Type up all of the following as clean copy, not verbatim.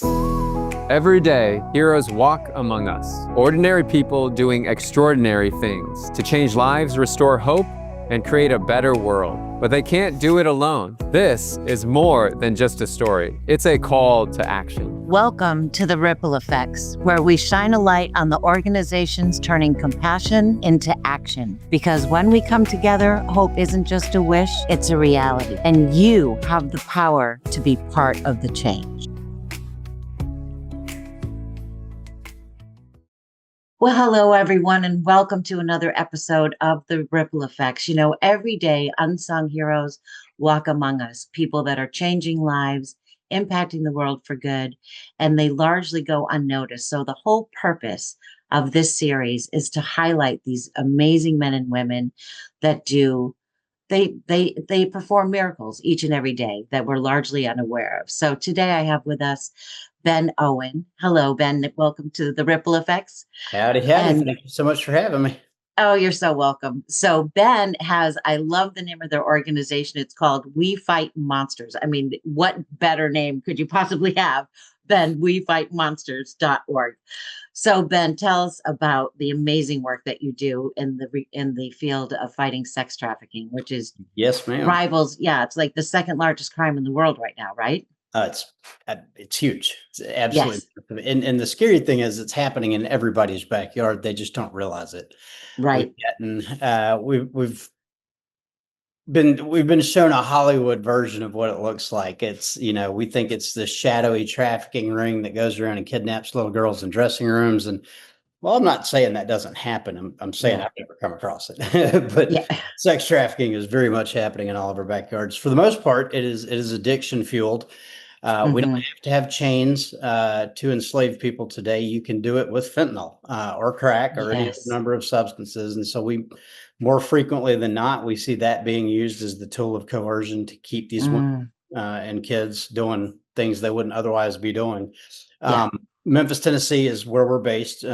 Every day, heroes walk among us, ordinary people doing extraordinary things to change lives, restore hope, and create a better world. But they can't do it alone. This is more than just a story. It's a call to action. Welcome to the Ripple Effects, where we shine a light on the organizations turning compassion into action. Because when we come together, hope isn't just a wish, it's a reality. And you have the power to be part of the change. Well, hello, everyone, and welcome to another episode of the Ripple Effects. You know, every day, unsung heroes walk among us, people that are changing lives, impacting the world for good, and they largely go unnoticed. So the whole purpose of this series is to highlight these amazing men and women that they perform miracles each and every day that we're largely unaware of. So today I have with us Ben Owen. Hello, Ben. Welcome to the Ripple Effects. Howdy. Thank you so much for having me. Oh, you're so welcome. So Ben I love the name of their organization. It's called We Fight Monsters. I mean, what better name could you possibly have than WeFightMonsters.org? So Ben, tell us about the amazing work that you do in the field of fighting sex trafficking, which is Yes, ma'am. rivals. Yeah, it's like the second largest crime in the world right now, right? It's huge. It's absolutely. Yes. And the scary thing is it's happening in everybody's backyard. They just don't realize it. Right. We've been shown a Hollywood version of what it looks like. It's, we think it's the shadowy trafficking ring that goes around and kidnaps little girls in dressing rooms. And well, I'm not saying that doesn't happen. I'm saying I've never come across it, but sex trafficking is very much happening in all of our backyards. For the most part, it is addiction fueled. We don't have to have chains to enslave people today. You can do it with fentanyl or crack or any number of substances. And so more frequently than not, we see that being used as the tool of coercion to keep these women and kids doing things they wouldn't otherwise be doing. Memphis, Tennessee is where we're based.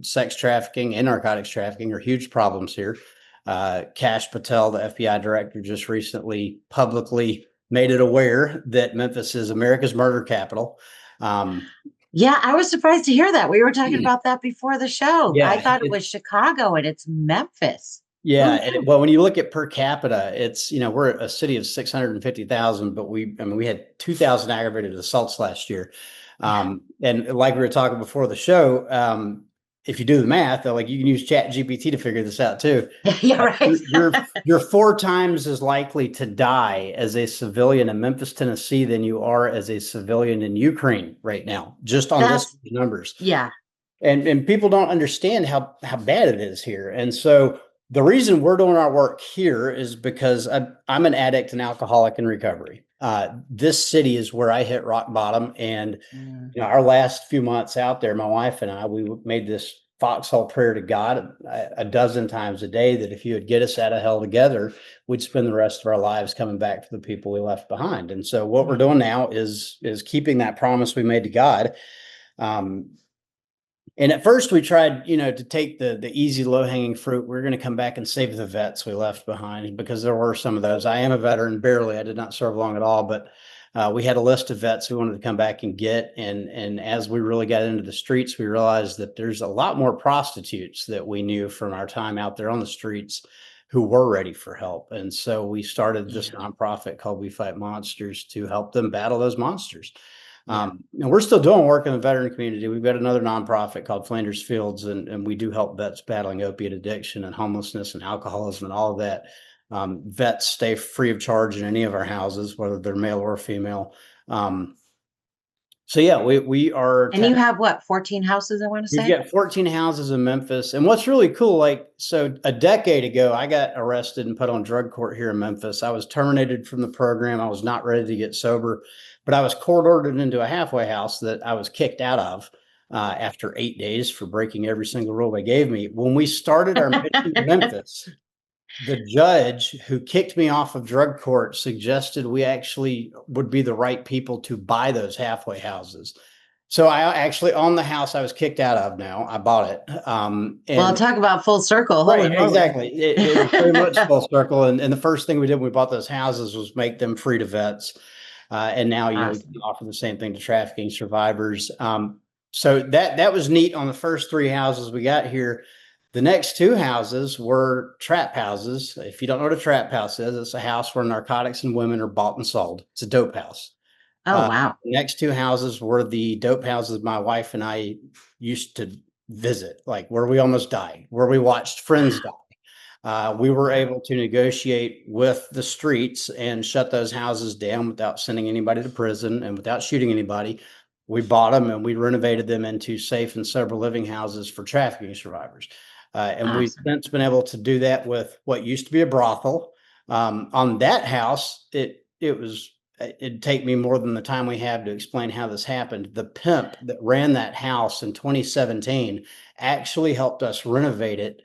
Sex trafficking and narcotics trafficking are huge problems here. Kash Patel, the FBI director, just recently publicly made it aware that Memphis is America's murder capital. Yeah, I was surprised to hear that. We were talking about that before the show. Yeah, I thought it was Chicago, and it's Memphis. Yeah. Well, when you look at per capita, it's, we're a city of 650,000, but we had 2,000 aggravated assaults last year. And like we were talking before the show, if you do the math, like you can use ChatGPT to figure this out too. Yeah, right. You're 4 times as likely to die as a civilian in Memphis, Tennessee, than you are as a civilian in Ukraine right now, just on this numbers. Yeah. And people don't understand how bad it is here. And so the reason we're doing our work here is because I'm an addict and alcoholic in recovery. This city is where I hit rock bottom. And our last few months out there, my wife and I, we made this foxhole prayer to God a dozen times a day that if you would get us out of hell together, we'd spend the rest of our lives coming back for the people we left behind. And so what we're doing now is keeping that promise we made to God. And at first we tried, to take the easy, low-hanging fruit. We're going to come back and save the vets we left behind because there were some of those. I am a veteran, barely. I did not serve long at all, but we had a list of vets we wanted to come back and get. And as we really got into the streets, we realized that there's a lot more prostitutes that we knew from our time out there on the streets who were ready for help. And so we started this nonprofit called We Fight Monsters to help them battle those monsters. And we're still doing work in the veteran community. We've got another nonprofit called Flanders Fields, and we do help vets battling opiate addiction and homelessness and alcoholism and all of that. Vets stay free of charge in any of our houses, whether they're male or female. We are. And you have what, 14 houses, I want to say? We've got 14 houses in Memphis. And what's really cool, so a decade ago, I got arrested and put on drug court here in Memphis. I was terminated from the program. I was not ready to get sober, but I was court ordered into a halfway house that I was kicked out of after 8 days for breaking every single rule they gave me. When we started our mission in Memphis, the judge who kicked me off of drug court suggested we actually would be the right people to buy those halfway houses. So I actually own the house I was kicked out of now. I bought it. Well, talk about full circle. Right, exactly. It was very much full circle. And the first thing we did when we bought those houses was make them free to vets. And now, we Awesome. can offer the same thing to trafficking survivors. So that was neat on the first 3 houses we got here. The next 2 houses were trap houses. If you don't know what a trap house is, it's a house where narcotics and women are bought and sold. It's a dope house. Oh, wow. The next 2 houses were the dope houses my wife and I used to visit, like where we almost died, where we watched friends die. We were able to negotiate with the streets and shut those houses down without sending anybody to prison and without shooting anybody. We bought them and we renovated them into safe and sober living houses for trafficking survivors. And we've Awesome. since been able to do that with what used to be a brothel. On that house, it'd take me more than the time we have to explain how this happened. The pimp that ran that house in 2017 actually helped us renovate it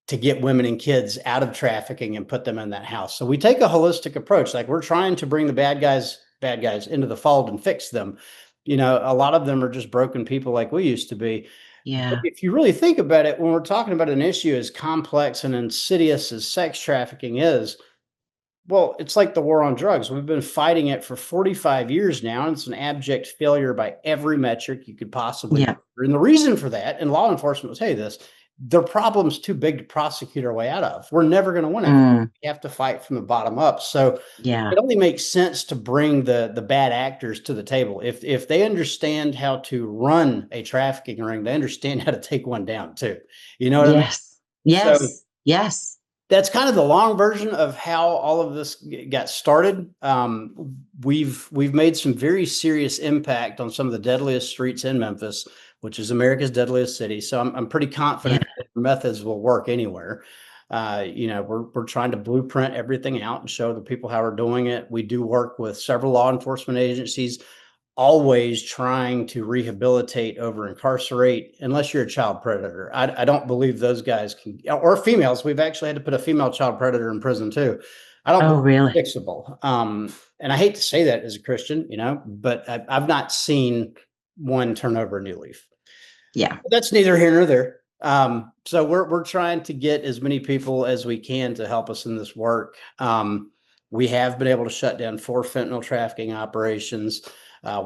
to get women and kids out of trafficking and put them in that house. So we take a holistic approach. Like, we're trying to bring the bad guys into the fold and fix them. A lot of them are just broken people like we used to be. But Yeah. if you really think about it, when we're talking about an issue as complex and insidious as sex trafficking is, well, it's like the war on drugs. We've been fighting it for 45 years now, and it's an abject failure by every metric you could possibly Yeah. measure. And the reason for that, and law enforcement will tell you this, the problem's too big to prosecute our way out of. We're never going to win it. Mm, We have to fight from the bottom up. So yeah. it only makes sense to bring the bad actors to the table. If they understand how to run a trafficking ring, they understand how to take one down too. You know what I mean? Yes. So Yes. Yes. that's kind of the long version of how all of this got started. We've made some very serious impact on some of the deadliest streets in Memphis, which is America's deadliest city. So I'm pretty confident Yeah. that the methods will work anywhere. We're trying to blueprint everything out and show the people how we're doing it. We do work with several law enforcement agencies, always trying to rehabilitate over incarcerate, unless you're a child predator. I don't believe those guys can, or females. We've actually had to put a female child predator in prison too. I don't Oh, believe really? it's fixable. And I hate to say that as a Christian, but I've not seen one turn over a new leaf. Yeah. That's neither here nor there. So we're trying to get as many people as we can to help us in this work. We have been able to shut down 4 fentanyl trafficking operations.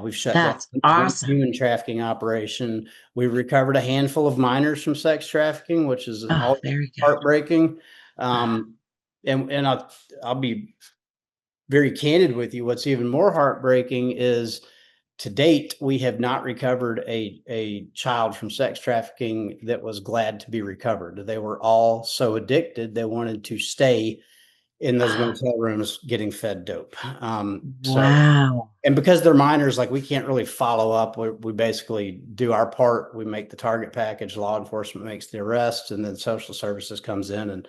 We've shut down That's one awesome. human trafficking operation. We've recovered a handful of minors from sex trafficking, which is Oh, all very good. heartbreaking. Ah, And I'll be very candid with you. What's even more heartbreaking is, to date, we have not recovered a child from sex trafficking that was glad to be recovered. They were all so addicted, they wanted to stay in those ah, motel rooms getting fed dope. wow. And because they're minors, like, we can't really follow up. We basically do our part. We make the target package, law enforcement makes the arrest, and then social services comes in. And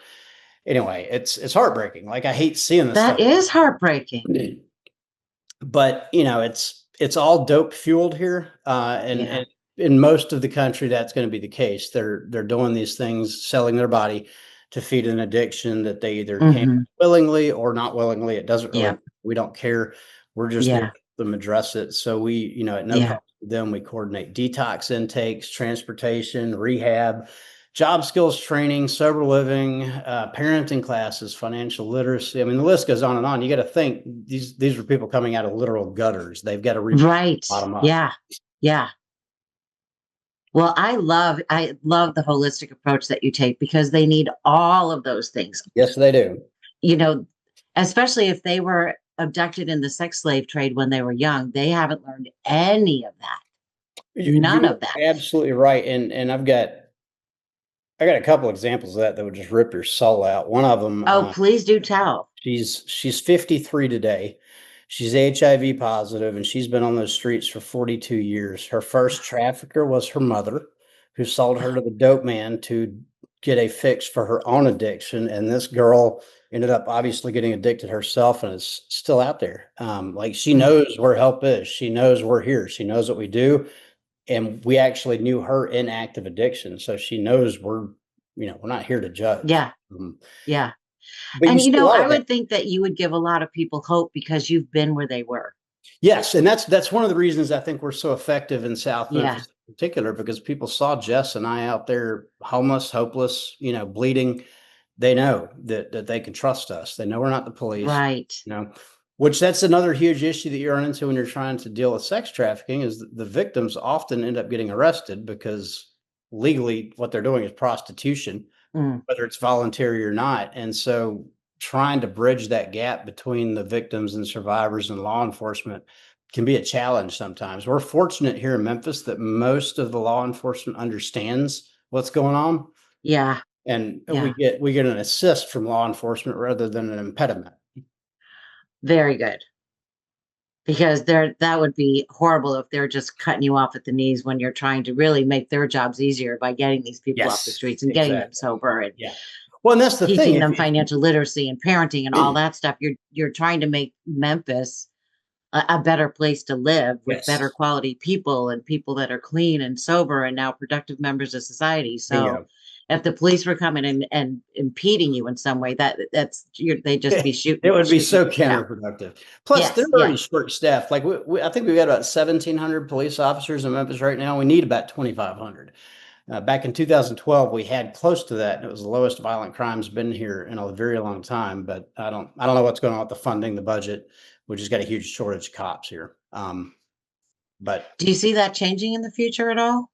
anyway, it's heartbreaking. Like, I hate seeing this That stuff. is heartbreaking. But it's all dope fueled here, Yeah. and in most of the country that's going to be the case. They're doing these things, selling their body to feed an addiction that they either can't Hmm. willingly or not willingly. It doesn't really, Yeah. we don't care. We're just there to Yeah. help them address it. So we, at no Yeah. cost to them, we coordinate detox intakes, transportation, rehab, job skills training, sober living, parenting classes, financial literacy. I mean, the list goes on and on. You got to think, these are people coming out of literal gutters. They've got to rebuild Right. bottom up. Yeah. Yeah. Well, I love the holistic approach that you take, because they need all of those things. Yes, they do. You know, especially if they were abducted in the sex slave trade when they were young, they haven't learned any of that. None You're of that. absolutely right. And I got a couple examples of that would just rip your soul out. One of them, Oh, please do tell. she's 53 today. She's HIV positive, and she's been on those streets for 42 years. Her first trafficker was her mother, who sold her to the dope man to get a fix for her own addiction. And this girl ended up obviously getting addicted herself and is still out there. Like, she Mm, knows where help is. She knows we're here. She knows what we do. And we actually knew her in active addiction. So she knows we're not here to judge. yeah. Yeah. But you And, see a lot I of that. would think that you would give a lot of people hope, because you've been where they were. Yes, and that's one of the reasons I think we're so effective in South Yeah. Memphis in particular, because people saw Jess and I out there homeless, hopeless, bleeding. They know that they can trust us. They know we're not the police. Right. You know, Which that's another huge issue that you run into when you're trying to deal with sex trafficking is the victims often end up getting arrested because legally what they're doing is prostitution, Mm, whether it's voluntary or not. And so trying to bridge that gap between the victims and survivors and law enforcement can be a challenge sometimes. We're fortunate here in Memphis that most of the law enforcement understands what's going on, yeah, and yeah, we get an assist from law enforcement rather than an impediment. very good. Because that would be horrible if they're just cutting you off at the knees when you're trying to really make their jobs easier by getting these people off the Yes, streets and getting them exactly. sober and Yeah. Well, and that's the thing. teaching them financial literacy and parenting and all that stuff. You're trying to make Memphis a better place to live with better Yes, quality people and people that are clean and sober and now productive members of society. So bingo. if the police were coming and impeding you in some way, they'd just be It would be so you know. counterproductive. Plus, they're Yes, already yes. short staffed. Like I think we've got about 1,700 police officers in Memphis right now. We need about 2,500. Back in 2012, we had close to that, and it was the lowest violent crimes been here in a very long time. But I don't know what's going on with the funding, the budget. We just got a huge shortage of cops here. But Do you see that changing in the future at all?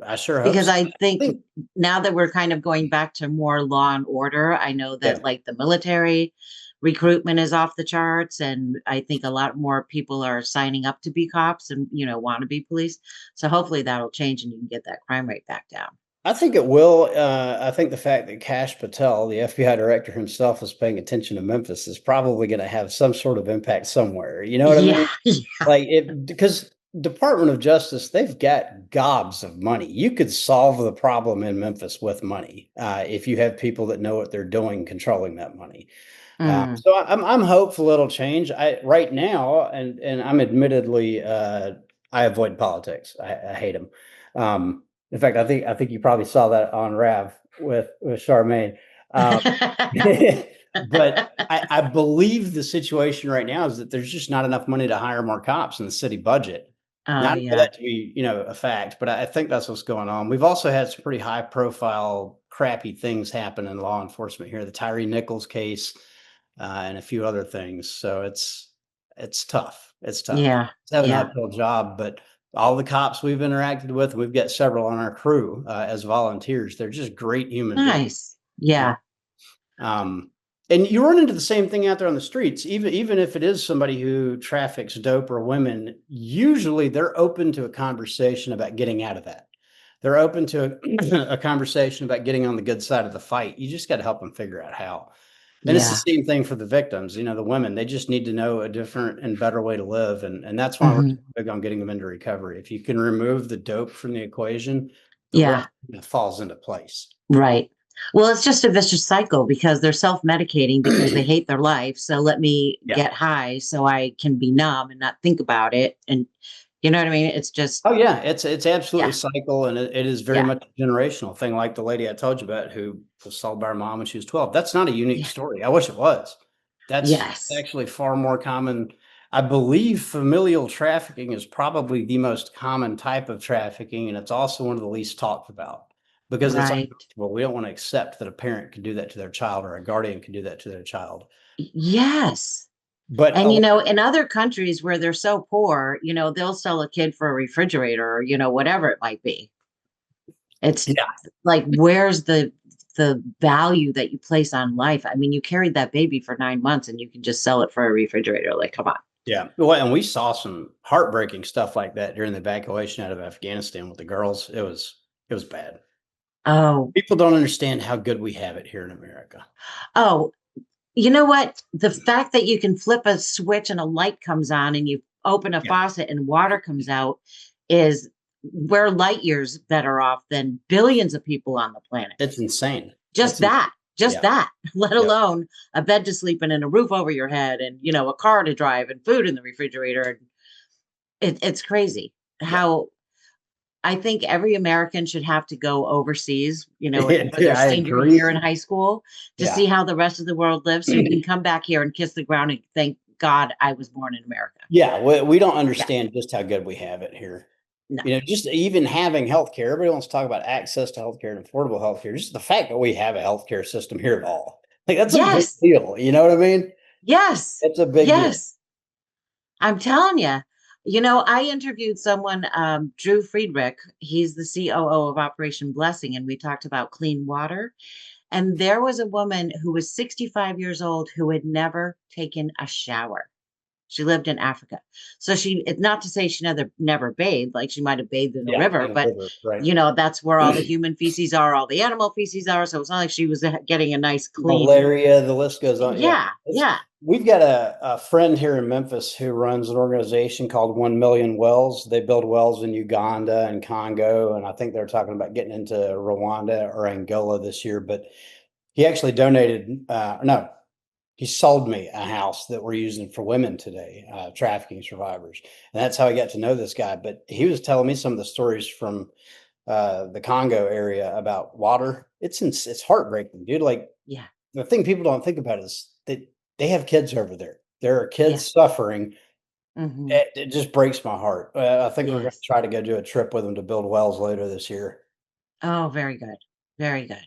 I sure hope Because so. I I think think, now that we're kind of going back to more law and order, I know yeah. that like the military recruitment is off the charts, and I think a lot more people are signing up to be cops and want to be police. So hopefully that'll change and you can get that crime rate back down. I think it will. I think the fact that Kash Patel, the FBI director himself, is paying attention to Memphis is probably going to have some sort of impact somewhere. You know what I Yeah, mean? Like it because Department of Justice, they've got gobs of money. You could solve the problem in Memphis with money if you have people that know what they're doing controlling that money. mm. So I'm hopeful it'll change. I right now, and I'm admittedly I avoid politics. I hate them. In fact, I think you probably saw that on Rav with Charmaine. Um, but I believe the situation right now is that there's just not enough money to hire more cops in the city budget. Oh Not for yeah, that to be, a fact, but I think that's what's going on. We've also had some pretty high profile, crappy things happen in law enforcement here. The Tyree Nichols case, and a few other things. So it's tough. It's tough. yeah, It's have an yeah. uphill job, but all the cops we've interacted with, we've got several on our crew as volunteers. They're just great human beings. Nice. Yeah, Um, and you run into the same thing out there on the streets, even if it is somebody who traffics dope or women, usually they're open to a conversation about getting out of that. They're open to a conversation about getting on the good side of the fight. You just got to help them figure out how. And it's the yeah. same thing for the victims, the women, they just need to know a different and better way to live. And that's why we're so Hmm. big on getting them into recovery. If you can remove the dope from the equation, the Yeah. rest falls into place. Right. Well, it's just a vicious cycle because they're self-medicating because they hate their life. So let me Yeah. get high so I can be numb and not think about it. And you know what I mean? It's just, Oh yeah, it's absolutely yeah, cycle, and it is very yeah, much a generational thing. Like the lady I told you about who was sold by her mom when she was 12. That's not a unique yeah, story. I wish it was. That's yes, actually far more common. I believe familial trafficking is probably the most common type of trafficking, and it's also one of the least talked about because it's right. uncomfortable. We don't want to accept that a parent can do that to their child or a guardian can do that to their child. Yes. But And, in other countries where they're so poor, they'll sell a kid for a refrigerator or, whatever it might be. It's yeah, like, where's the value that you place on life? I mean, you carried that baby for 9 months and you can just sell it for a refrigerator. Like, come on. yeah. Well, and we saw some heartbreaking stuff like that during the evacuation out of Afghanistan with the girls. It was bad. Oh, People don't understand how good we have it here in America. oh, you know what? The fact that you can flip a switch and a light comes on and you open a Yeah, faucet and water comes out is we're light years better off than billions of people on the planet. it's insane. Just It's insane. that, just Yeah, that, let yeah, alone a bed to sleep in and a roof over your head and, a car to drive and food in the refrigerator. And it's crazy yeah. how I think every American should have to go overseas, for their Yeah, I senior year in agree. high school to Yeah. see how the rest of the world lives so you can come back here and kiss the ground and thank God I was born in America. Yeah, we don't Yeah. understand just how good we have it here. No. Just even having healthcare, everybody wants to talk about access to healthcare and affordable healthcare. Just the fact that we have a healthcare system here at all. Like that's a big Yes. deal. You know what I mean? Yes. It's a big deal. Yes. I'm telling you. I interviewed someone, Drew Friedrich. He's the COO of Operation Blessing, and we talked about clean water. And there was a woman who was 65 years old who had never taken a shower. She lived in Africa. So it's not to say she never bathed, like she might have bathed in a Yeah, river, in a but river, right. that's where all the human feces are, all the animal feces are. So it's not like she was getting a nice clean. Malaria, the list goes on. Yeah. Yeah. We've got a friend here in Memphis who runs an organization called 1 Million Wells. They build wells in Uganda and Congo, and I think they're talking about getting into Rwanda or Angola this year. But he actually donated, no, he sold me a house that we're using for women today, trafficking survivors. And that's how I got to know this guy. But he was telling me some of the stories from the Congo area about water. It's heartbreaking, dude. Like, Yeah. the thing people don't think about is that they have kids over there. There are Yeah. kids suffering. Hmm. It just breaks my heart. I think we're going to Yes. try to go do a trip with them to build wells later this year. Oh, very good. Very good.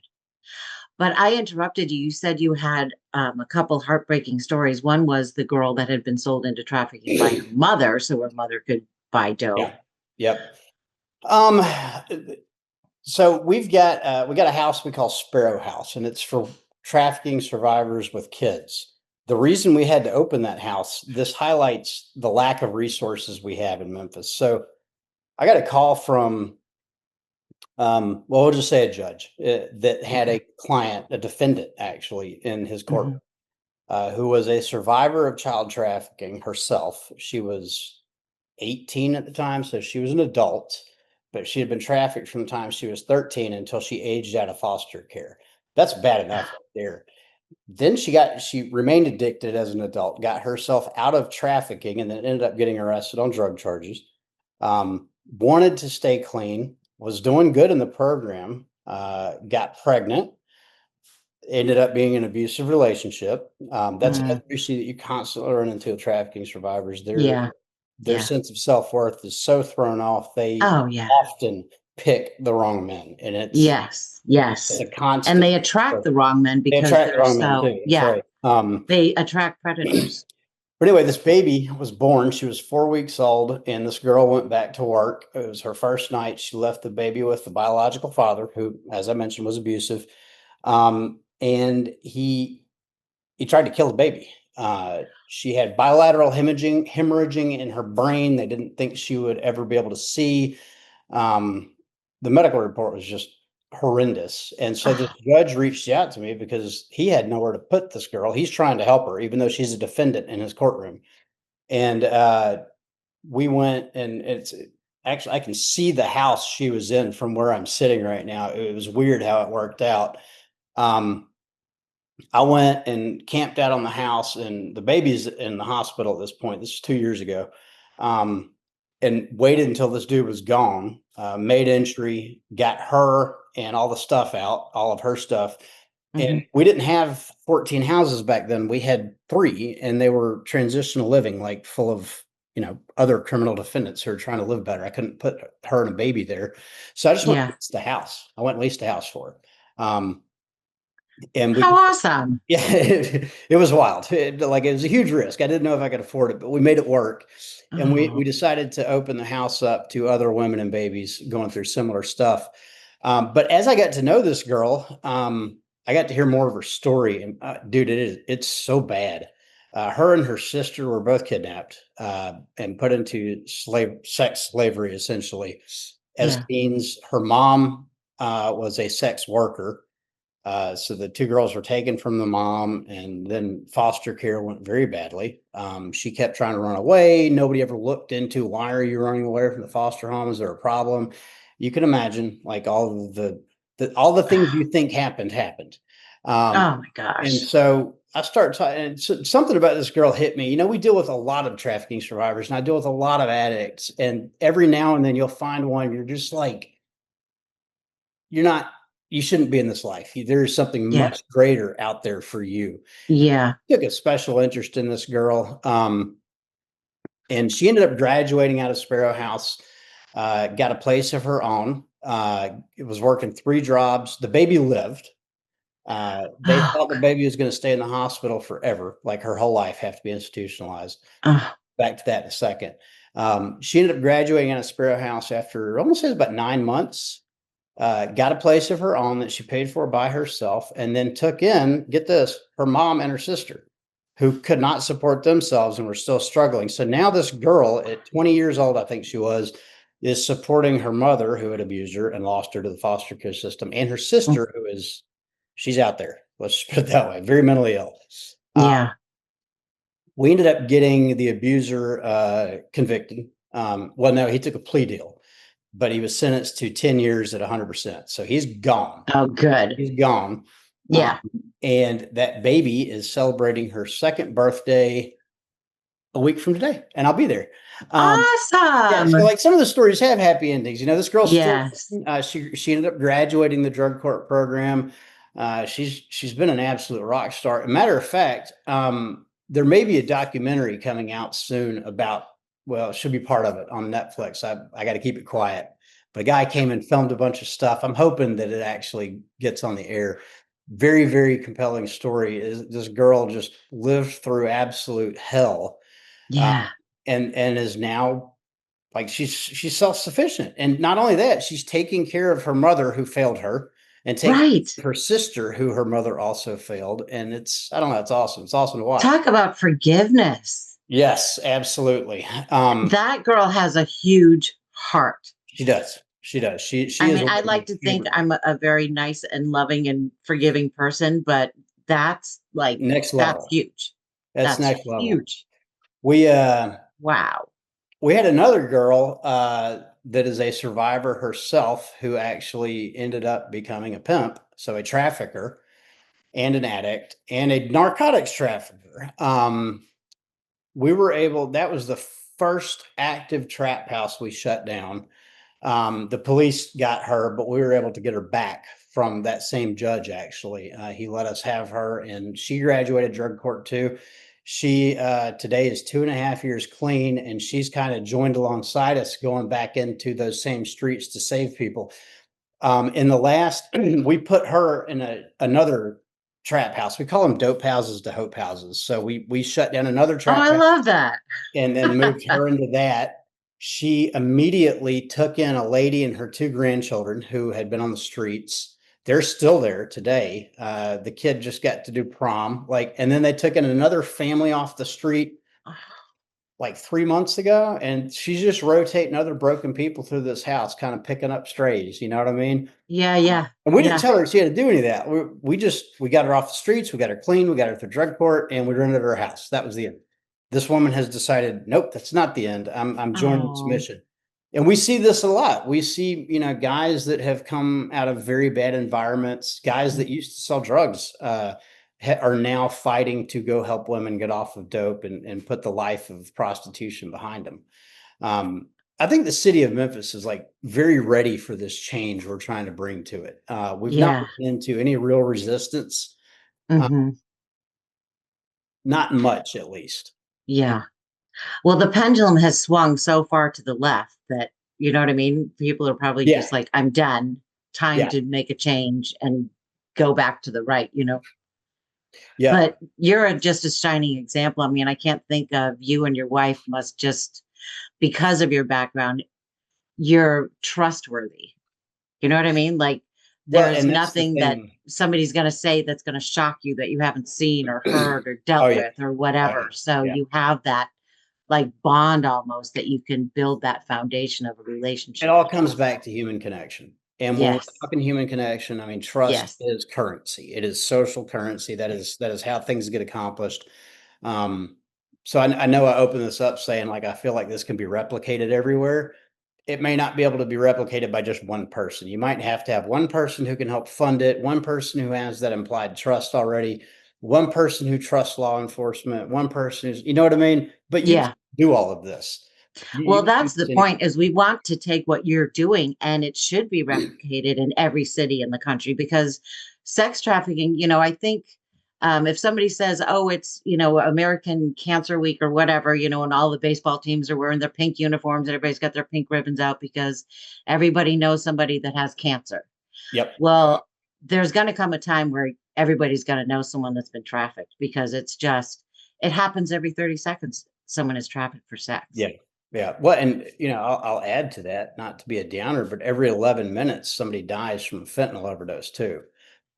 But I interrupted you. You said you had a couple heartbreaking stories. One was the girl that had been sold into trafficking by her mother, so her mother could buy dope. Yeah. Yep. Um, so we got a house we call Sparrow House, and it's for trafficking survivors with kids. The reason we had to open that house, this highlights the lack of resources we have in Memphis. So I got a call from well, we'll just say a judge that had Okay. a client, a defendant actually in his court, Hmm. who was a survivor of child trafficking herself. She was 18 at the time, so she was an adult, but she had been trafficked from the time she was 13 until she aged out of foster care. That's bad enough right there. Then she remained addicted as an adult, got herself out of trafficking, and then ended up getting arrested on drug charges. Wanted to stay clean, was doing good in the program, got pregnant, ended up being an abusive relationship. That's Mm. another issue that you constantly run into with trafficking survivors. Yeah. Their Yeah. sense of self-worth is so thrown off, they Oh, yeah. often pick the wrong men, and Yes. it's Yes. a And constant. they attract the wrong men They because attract the they're wrong men so, too. That's yeah, right. they attract predators. But anyway, this baby was born. She was 4 weeks old, and this girl went back to work. It was her first night. She left the baby with the biological father, who, as I mentioned, was abusive. And he tried to kill the baby. She had bilateral hemorrhaging in her brain. They didn't think she would ever be able to see. Um, the medical report was just horrendous. And so this Oh, judge reached out to me because he had nowhere to put this girl. He's trying to help her, even though she's a defendant in his courtroom. And we went, and it's actually, I can see the house she was in from where I'm sitting right now. It was weird how it worked out. Um, I went and camped out on the house, and the baby's in the hospital at this point. This is 2 years ago. Um, and waited until this dude was gone, made entry, got her and all the stuff out, all of her stuff. And mhm. we didn't have 14 houses back then. We had three, and they were transitional living, like full of, other criminal defendants who are trying to live better. I couldn't put her and a baby there. So I just went and Yeah. leased the house. I went and leased a house for her. And How we awesome. Yeah, it was wild. It was a huge risk. I didn't know if I could afford it, but we made it work. And we Oh, decided to open the house up to other women and babies going through similar stuff. But as I got to know this girl, I got to hear more of her story. And dude, it's so bad. Her and her sister were both kidnapped and put into sex slavery, essentially. As yeah. teens, her mom was a sex worker, so the two girls were taken from the mom, and then foster care went very badly. She kept trying to run away. Nobody ever looked into, why are you running away from the foster home? Is there a problem? You can imagine, like, all the things you think happened. Um, Oh my and gosh. so I started talking, and something about this girl hit me. We deal with a lot of trafficking survivors, and I deal with a lot of addicts. And every now and then you'll find one, you're just like, you're not you shouldn't be in this life. There's something Yeah. much greater out there for you. Yeah. Took a special interest in this girl. And she ended up graduating out of Sparrow House, got a place of her own. It was working three jobs. The baby lived. They Oh, thought the baby was going to stay in the hospital forever, like her whole life, have to be institutionalized. oh, back to that in a second. She ended up graduating out of Sparrow House after almost about 9 months. Got a place of her own that she paid for by herself, and then took in, get this, her mom and her sister, who could not support themselves and were still struggling. So now this girl at 20 years old, I think she was, is supporting her mother who had abused her and lost her to the foster care system, and her sister who is, she's out there. Let's put it that way, very mentally ill. Yeah. We ended up getting the abuser convicted. Well, no, he took a plea deal, but he was sentenced to 10 years at 100%. So he's gone. Oh, good. He's gone. Yeah. And that baby is celebrating her second birthday a week from today, and I'll be there. Yeah, Awesome. so like some of the stories have happy endings. You know, this girl's Yes. she ended up graduating the drug court program. She's been an absolute rock star. Matter of fact, there may be a documentary coming out soon about, well, it should be part of it on Netflix. I got to keep it quiet. But a guy came and filmed a bunch of stuff. I'm hoping that it actually gets on the air. Very, very compelling story. Is this girl just lived through absolute hell, Yeah. and is now like she's self-sufficient. And not only that, she's taking care of her mother who failed her, and taking Right. her sister who her mother also failed. And it's, I don't know, it's awesome. It's awesome to watch. Talk about forgiveness. Yes, absolutely. That girl has a huge heart. She does. She does. She I is mean, one I of like my to think favorite. I'm a very nice and loving and forgiving person, but that's like, Next that's level. huge. That's That's next level. huge. We Wow. we had another girl that is a survivor herself, who actually ended up becoming a pimp, so a trafficker and an addict and a narcotics trafficker. We were able, that was the first active trap house we shut down. The police got her, but we were able to get her back from that same judge. Actually, he let us have her, and she graduated drug court too. She today is 2.5 years clean, and she's kind of joined alongside us, going back into those same streets to save people. In the last, we put her in another trap house. We call them dope houses to hope houses. So we shut down another Oh, trap I house love that. and then moved her into that. She immediately took in a lady and her two grandchildren who had been on the streets. They're still there today. The kid just got to do prom, and then they took in another family off the street like 3 months ago, and she's just rotating other broken people through this house, kind of picking up strays. You know what I mean? Yeah, yeah. And we didn't Yeah. tell her she had to do any of that. We got her off the streets, we got her clean, we got her through drug court, and we rented her house. That was the end. This woman has decided, nope, that's not the end. I'm joining this Oh, mission. And we see this a lot. We see, guys that have come out of very bad environments, guys that used to sell drugs, are now fighting to go help women get off of dope and put the life of prostitution behind them. I think the city of Memphis is like very ready for this change we're trying to bring to it. We've not yeah. run into any real resistance, Hmm. not much at least. Yeah. Well, the pendulum has swung so far to the left that, you know what I mean? People are probably Yeah, just like, I'm done. Time yeah, to make a change and go back to the right, you know? yeah. But you're just a shining example. I mean, I can't think of, you and your wife must just, because of your background, you're trustworthy. You know what I mean? Like, Well, there's and that's the nothing that thing. somebody's going to say that's going to shock you that you haven't seen or heard or Oh dealt yeah, with or oh whatever. yeah, So yeah. you have that like bond almost that you can build that foundation of a It relationship all with comes people. back to human connection. And when we're Yes. talking human connection, I mean, trust Yes. is currency. It is social currency. That is how things get accomplished. Um, so I know I opened this up saying, like, I feel like this can be replicated everywhere. It may not be able to be replicated by just one person. You might have to have one person who can help fund it, one person who has that implied trust already, one person who trusts law enforcement, one person who's, you know what I mean? But you Yeah. can do all of this. You Well, can do that's the this anywhere. point is we want to take what you're doing and it should be replicated in every city in the country because sex trafficking, I think if somebody says, oh, it's, American Cancer Week or whatever, and all the baseball teams are wearing their pink uniforms and everybody's got their pink ribbons out because everybody knows somebody that has cancer. Yep. Well, there's going to come a time where everybody's going to know someone that's been trafficked because it happens every 30 seconds. someone is trafficked for sex. Yeah. Yeah. Well, and I'll add to that, not to be a downer, but every 11 minutes somebody dies from a fentanyl overdose too.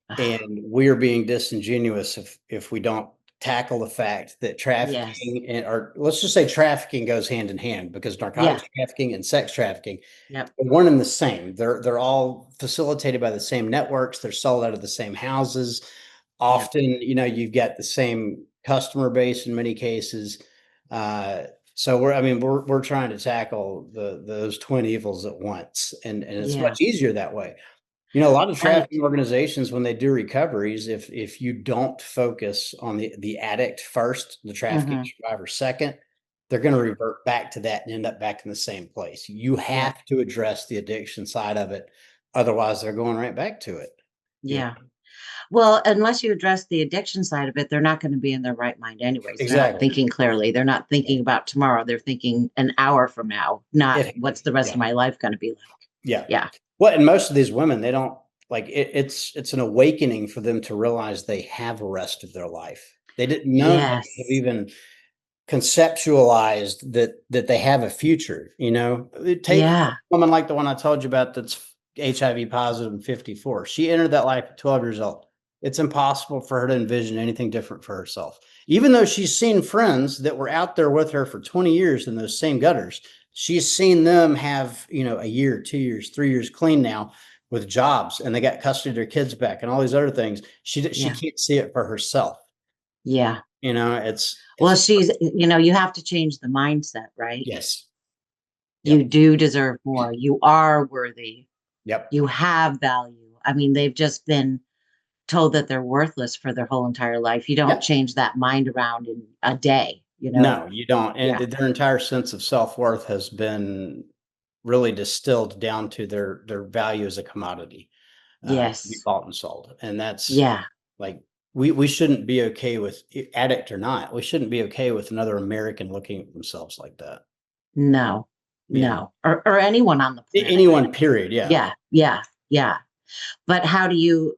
Ugh, And we're being disingenuous if we don't tackle the fact that yes. trafficking or let's just say trafficking goes hand in hand, because Yeah. narcotics trafficking and sex trafficking Yep. are one and the same. They're all facilitated by the same networks. They're sold out of the same houses. Yep. Often, you've got the same customer base in many cases. So we're trying to tackle those twin evils at once, and it's Yeah. much easier that way. A lot of And trafficking organizations, when they do recoveries, if you don't focus on the addict first, the trafficking mhm, survivor second, they're going to revert back to that and end up back in the same place. You yep. have to address the addiction side of it. Otherwise, they're going right back to it. Yeah, Yeah. Well, unless you address the addiction side of it, they're not gonna be in their right mind anyways. They're not exactly. thinking clearly. They're not thinking about tomorrow. They're thinking an hour from now, not It, what's the rest yeah, of my life gonna be like. yeah. Yeah. Well, and most of these women, they don't like it. It's an awakening for them to realize they have a rest of their life. They didn't, none of them have Yes. even conceptualized that they have a future. Take a Yeah. woman like the one I told you about that's HIV positive and 54. She entered that life at 12 years old. It's impossible for her to envision anything different for herself, even though she's seen friends that were out there with her for 20 years in those same gutters. She's seen them have a year, 2 years, 3 years clean now with jobs, and they got custody of their kids back and all these other things. She Yeah. can't see it for herself. Yeah. Well, It's you have to change the mindset, right? yes. You Yep. do deserve more. You are worthy. Yep. You have value. I mean, they've just been told that they're worthless for their whole entire life. You don't Yep. change that mind around in a day, you know? No, you don't. And Yeah. their entire sense of self-worth has been really distilled down to their value as a commodity, to be Yes. bought and sold. And that's Yeah. like we shouldn't be okay with addict or not. We shouldn't be okay with another American looking at themselves like that. No. Yeah. No. Or anyone on the planet. Anyone, period. Yeah. Yeah. Yeah. Yeah. But how do you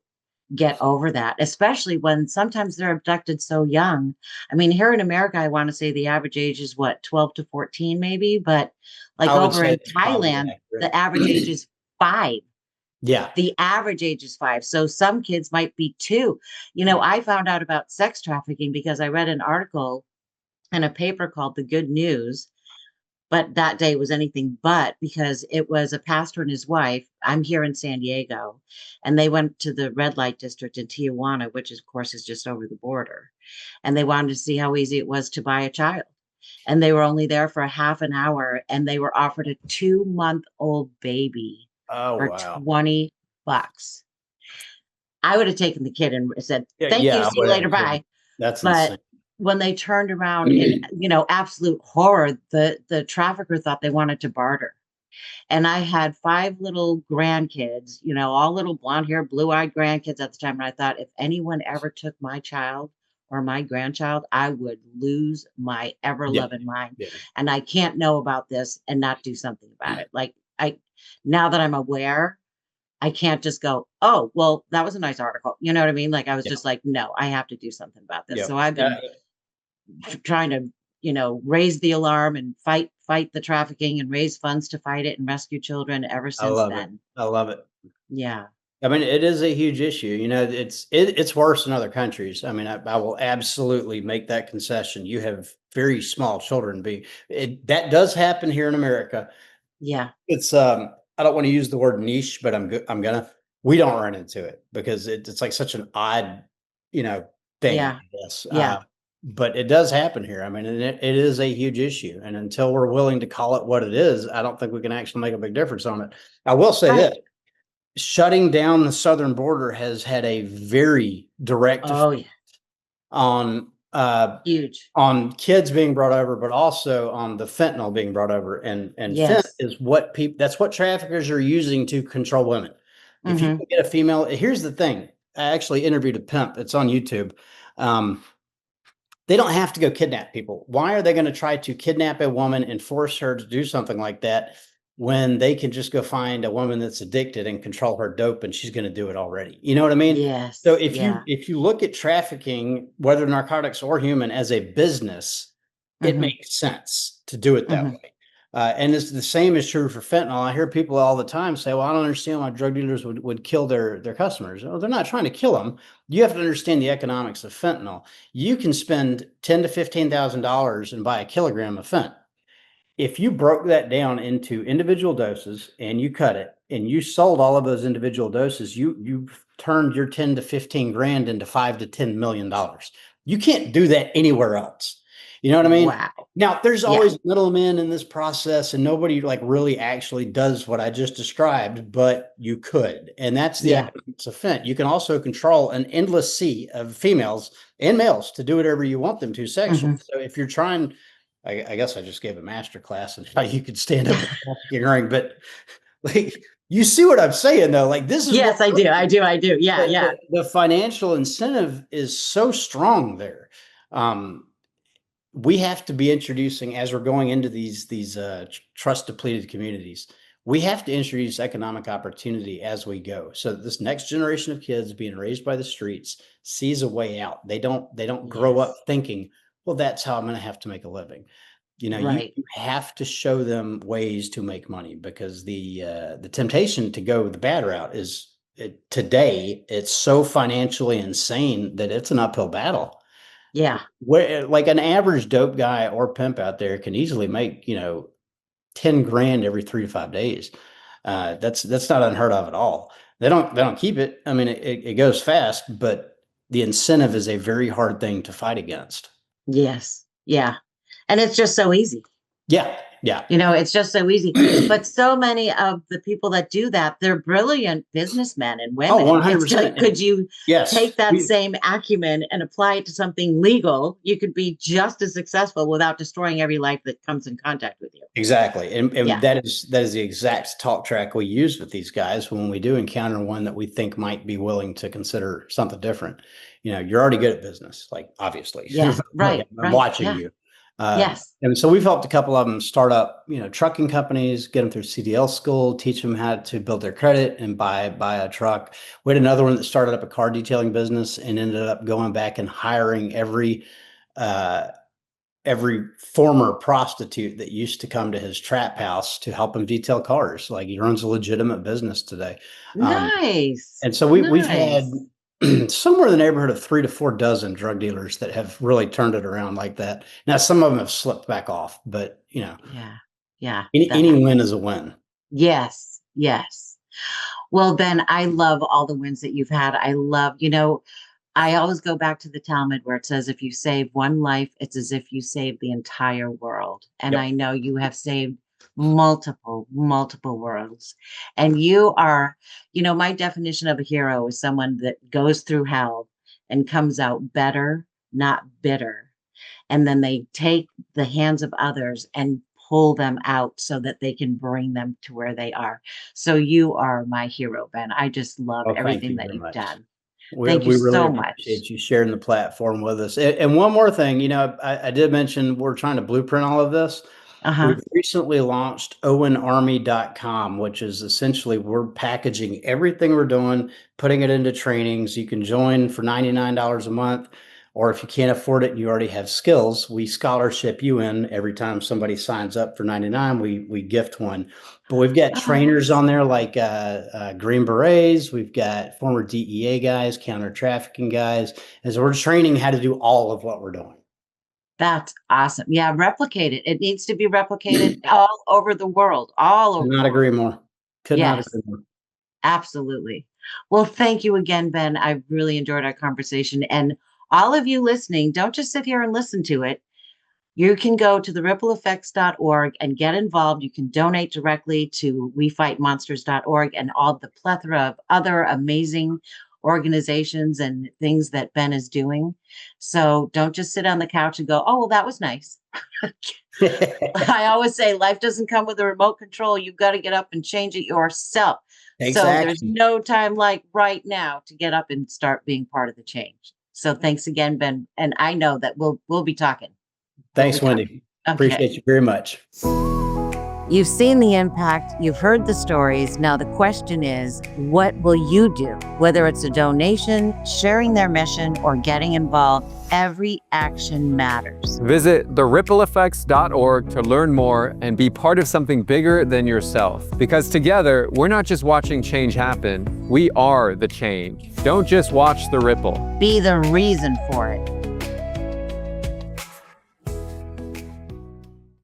get over that, especially when sometimes they're abducted so young? I mean, here in America, I want to say the average age is what, 12 to 14 maybe, but like I would over say in that's probably Thailand, accurate. the average age is 5. Yeah. The average age is 5. So some kids might be 2. I found out about sex trafficking because I read an article in a paper called The Good News, but that day was anything but, because it was a pastor and his wife. I'm here in San Diego, and they went to the red light district in Tijuana, which of course is just over the border. And they wanted to see how easy it was to buy a child. And they were only there for a half an hour, and they were offered a 2-month-old baby Oh, for wow. 20 bucks. I would have taken the kid and said, Yeah, "Thank you, yeah, I see you would later, have too. bye." That's But insane. when they turned around in, absolute horror, the trafficker thought they wanted to barter. And I had 5 little grandkids, all little blonde hair, blue-eyed grandkids at the time, and I thought, if anyone ever took my child or my grandchild, I would lose my Yeah. ever-loving mind, Yeah. and I can't know about this and not do something about it. Like, I now that I'm aware, I can't just go, "Oh, well, that was a nice article." You know what I mean? Like, I was Yeah. just like, "No, I have to do something about this." Yeah. So I've been trying to, raise the alarm and fight the trafficking and raise funds to fight it and rescue children ever I since love it. then. I love it. Yeah. I mean, it is a huge issue. It's worse in other countries. I mean, I will absolutely make that concession. You have very small children that does happen here in America. Yeah. It's I don't want to use the word niche, but I'm gonna. We don't run into it because it's like such an odd, you know, thing, Yeah. I guess. Yeah. But it does happen here. I mean, and it is a huge issue. And until we're willing to call it what it is, I don't think we can actually make a big difference on it. I will say Right. this: shutting down the southern border has had a very direct Oh, effect yeah. on uh, Huge. on kids being brought over, but also on the fentanyl being brought over. And fent Yes. is what people that's what traffickers are using to control women. If you Mhm. can get a female, here's the thing. I actually interviewed a pimp. It's on YouTube. Um, they don't have to go kidnap people. Why are they going to try to kidnap a woman and force her to do something like that when they can just go find a woman that's addicted and control her dope and she's going to do it already? You know what I mean? So Yes. if you Yeah. if you look at trafficking, whether narcotics or human, as a business, it Mhm. makes sense to do it that Mhm. way. And it's the same is true for fentanyl. I hear people all the time say, well, I don't understand why drug dealers would kill their customers. Well, they're not trying to kill them. You have to understand the economics of fentanyl. You can spend $10,000 to $15,000 and buy a kilogram of fent. If you broke that down into individual doses and you cut it and you sold all of those individual doses, you turned your 10 to 15 grand into $5 to $10 million. You can't do that anywhere else. You know what I mean? Wow. Now there's Yeah. always middlemen in this process, and nobody like really actually does what I just described, but you could. And that's the Yeah. economics of fent. You can also control an endless sea of females and males to do whatever you want them to sexually. Mhm. So if you're trying, I guess I just gave a master class on how you could stand up in a trafficking ring, but like you see what I'm saying though. Like this is what Yes, I do. I do. I do. Yeah. Yeah. the financial incentive is so strong there. Um, we have to be introducing as we're going into these trust depleted communities. We have to introduce economic opportunity as we go, so that this next generation of kids being raised by the streets sees a way out. They don't grow up Yes. thinking, well, that's how I'm going to have to make a living. You Right. have to show them ways to make money, because the temptation to go the bad route is today it's so financially insane that it's an uphill battle. Yeah. Where like an average dope guy or pimp out there can easily make 10 grand every 3 to 5 days. That's not unheard of at all. They don't keep it. I mean, it goes fast, but the incentive is a very hard thing to fight against. Yes. Yeah. And it's just so easy. Yeah, yeah. It's just so easy. But so many of the people that do that, they're brilliant businessmen and Oh, women. It's like, 100%. could you Yes. take that same acumen and apply it to something legal? You could be just as successful without destroying every life that comes in contact with you. Exactly. And Yeah. that is the exact talk track we use with these guys when we do encounter one that we think might be willing to consider something different. You're already good at business, like obviously. Yeah. Like, Right. I'm Right. watching Yeah. you. Yes. And so we've helped a couple of them start up, trucking companies, get them through CDL school, teach them how to build their credit and buy a truck. We had another one that started up a car detailing business and ended up going back and hiring uh, every former prostitute that used to come to his trap house to help him detail cars. Like he runs a legitimate business today. Nice. And so we've had Nice. somewhere in the neighborhood of 3 to 4 dozen drug dealers that have really turned it around like that. Now, some of them have slipped back off, but Yeah. Yeah. any win is a win. Yes. Yes. Well, Ben, I love all the wins that you've had. I always go back to the Talmud where it says, if you save one life, it's as if you saved the entire world. And Yep. I know you have saved multiple, multiple worlds. And my definition of a hero is someone that goes through hell and comes out better, not bitter. And then they take the hands of others and pull them out so that they can bring them to where they are. So you are my hero, Ben. I just love Oh, thank everything you that very you've much. done. We, Thank you we really so much. appreciate you sharing the platform with us. And one more thing, I did mention we're trying to blueprint all of this. Uh-huh. We've recently launched owenarmy.com, which is essentially we're packaging everything we're doing, putting it into trainings. You can join for $99 a month, or if you can't afford it and you already have skills, we scholarship you in every time somebody signs up for 99. We gift one. But we've got Oh, trainers on there like Green Berets. We've got former DEA guys, counter trafficking guys. And so we're training how to do all of what we're doing. that's awesome. Yeah, replicate it. It needs to be replicated all over the world, all Could over not the agree world. more. Could not Yes, agree more. absolutely. Well, thank you again, Ben. I really enjoyed our conversation. And all of you listening, don't just sit here and listen to it. You can go to therippleeffects.org and get involved. You can donate directly to wefightmonsters.org and all the plethora of other amazing organizations and things that Ben is doing. So don't just sit on the couch and go, oh, well, that was nice. I always say life doesn't come with a remote control. You've got to get up and change it yourself. So there's Exactly. no time like right now to get up and start being part of the change. So thanks again, Ben. And I know that we'll be talking. We'll be Thanks, talking. Wendy. Okay. Appreciate you very much. You've seen the impact, you've heard the stories. Now the question is, what will you do? Whether it's a donation, sharing their mission, or getting involved, every action matters. Visit therippleeffects.org to learn more and be part of something bigger than yourself. Because together, we're not just watching change happen, we are the change. Don't just watch the ripple. Be the reason for it.